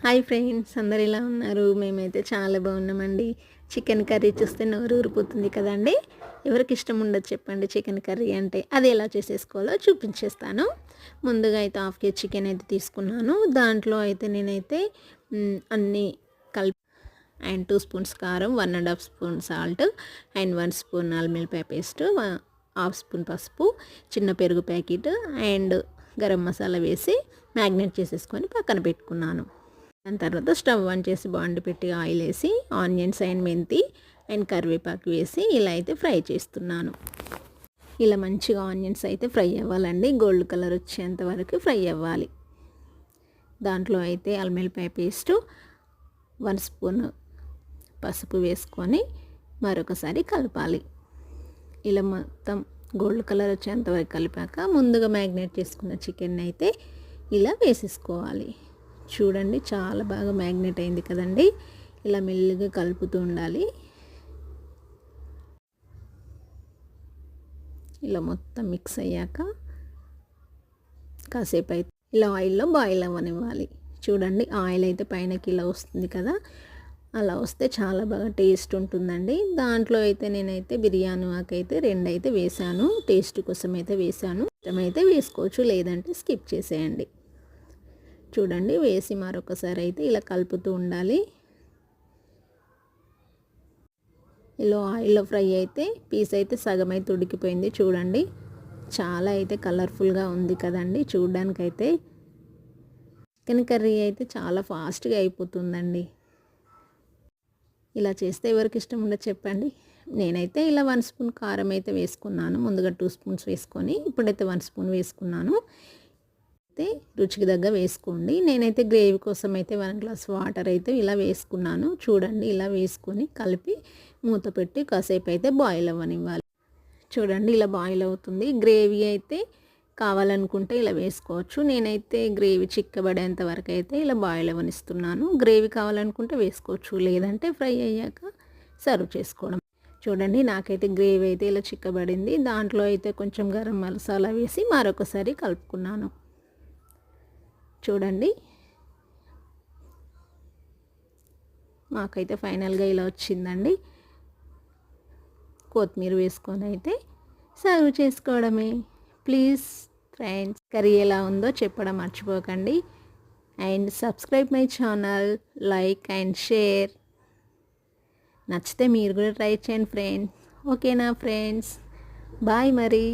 Hi friends, అందరు ఎలా ఉన్నారు? మేమైతే చాలా బాగున్నామండి. చికెన్ కర్రీ చూస్తే నోరు ఊరిపోతుంది కదండి. ఎవరికి ఇష్టం ఉండదు చెప్పండి చికెన్ కర్రీ అంటే. అది ఎలా చేసేసుకోవాలో చూపించేస్తాను. ముందుగా అయితే హాఫ్ కేజీ చికెన్ అయితే తీసుకున్నాను. దాంట్లో అయితే నేనైతే అన్నీ కలిపి అండ్ 2 స్పూన్స్ కారం, 1½ స్పూన్ సాల్ట్ అండ్ 1 స్పూన్ అల్లం వెల్లిపాయ పేస్ట్, హాఫ్ స్పూన్ పసుపు, చిన్న పెరుగు ప్యాకెట్ అండ్ గరం మసాలా వేసి మ్యాగ్నేట్ చేసేసుకొని పక్కన పెట్టుకున్నాను. దాని తర్వాత స్టవ్ ఆన్ చేసి బాండి పెట్టి ఆయిల్ వేసి ఆనియన్స్ అండ్ మెంతి అండ్ కరివేపాకు వేసి ఇలా అయితే ఫ్రై చేస్తున్నాను. ఇలా మంచిగా ఆనియన్స్ అయితే ఫ్రై అవ్వాలండి. గోల్డ్ కలర్ వచ్చేంత వరకు ఫ్రై అవ్వాలి. దాంట్లో అయితే అల్లం వెల్లిపాయ పేస్టు 1 స్పూన్ పసుపు వేసుకొని మరొకసారి కలపాలి. ఇలా మొత్తం గోల్డ్ కలర్ వచ్చేంత వరకు కలిపాక ముందుగా మ్యాగ్నేట్ చేసుకున్న చికెన్ అయితే ఇలా వేసేసుకోవాలి. చూడండి చాలా బాగా మ్యాగ్నేట్ అయింది కదండి. ఇలా మెల్లిగా కలుపుతూ ఉండాలి. ఇలా మొత్తం మిక్స్ అయ్యాక కాసేపు అయితే ఇలా ఆయిల్లో బాయిల్ అవ్వనివ్వాలి. చూడండి ఆయిల్ అయితే పైనకి ఇలా వస్తుంది కదా, అలా వస్తే చాలా బాగా టేస్ట్ ఉంటుందండి. దాంట్లో అయితే నేనైతే బిర్యానీ ఆకు అయితే 2 అయితే వేసాను. టేస్ట్ కోసం అయితే వేసాను. ఇష్టమైతే వేసుకోవచ్చు, లేదంటే స్కిప్ చేసేయండి. చూడండి వేసి మరొకసారి అయితే ఇలా కలుపుతూ ఉండాలి. ఇలా ఆయిల్లో ఫ్రై అయితే పీస్ అయితే సగం అయితే ఉడికిపోయింది. చూడండి చాలా అయితే కలర్ఫుల్గా ఉంది కదండి. చూడడానికైతే చికెన్ కర్రీ అయితే చాలా ఫాస్ట్గా అయిపోతుందండి. ఇలా చేస్తే ఎవరికి ఇష్టం ఉండదు చెప్పండి. నేనైతే ఇలా 1 స్పూన్ కారం అయితే వేసుకున్నాను. ముందుగా 2 స్పూన్స్ వేసుకొని ఇప్పుడైతే 1 స్పూన్ వేసుకున్నాను. రుచికి దగ్గ వేసుకోండి. నేనైతే గ్రేవీ కోసం అయితే 1 గ్లాస్ వాటర్ అయితే ఇలా వేసుకున్నాను. చూడండి ఇలా వేసుకొని కలిపి మూత పెట్టి కాసేపు అయితే బాయిల్ అవ్వనివ్వాలి. చూడండి ఇలా బాయిల్ అవుతుంది. గ్రేవీ అయితే కావాలనుకుంటే ఇలా వేసుకోవచ్చు. నేనైతే గ్రేవీ చిక్కబడేంత వరకు అయితే ఇలా బాయిల్ అవ్వనిస్తున్నాను. గ్రేవీ కావాలనుకుంటే వేసుకోవచ్చు, లేదంటే ఫ్రై అయ్యాక సర్వ్ చేసుకోవడం. చూడండి నాకైతే గ్రేవీ అయితే ఇలా చిక్కబడింది. దాంట్లో అయితే కొంచెం గరం మసాలా వేసి మరొకసారి కలుపుకున్నాను. చూడండి మాకైతే ఫైనల్గా ఇలా వచ్చిందండి. కొత్తిమీర వేసుకొని అయితే సర్వ్ చేసుకోవడమే. ప్లీజ్ ఫ్రెండ్స్, కర్రీ ఎలా ఉందో చెప్పడం మర్చిపోకండి. And subscribe my channel, like and share. నచ్చితే మీరు కూడా ట్రై చేయండి ఫ్రెండ్స్. ఓకేనా ఫ్రెండ్స్? బాయ్ మరి.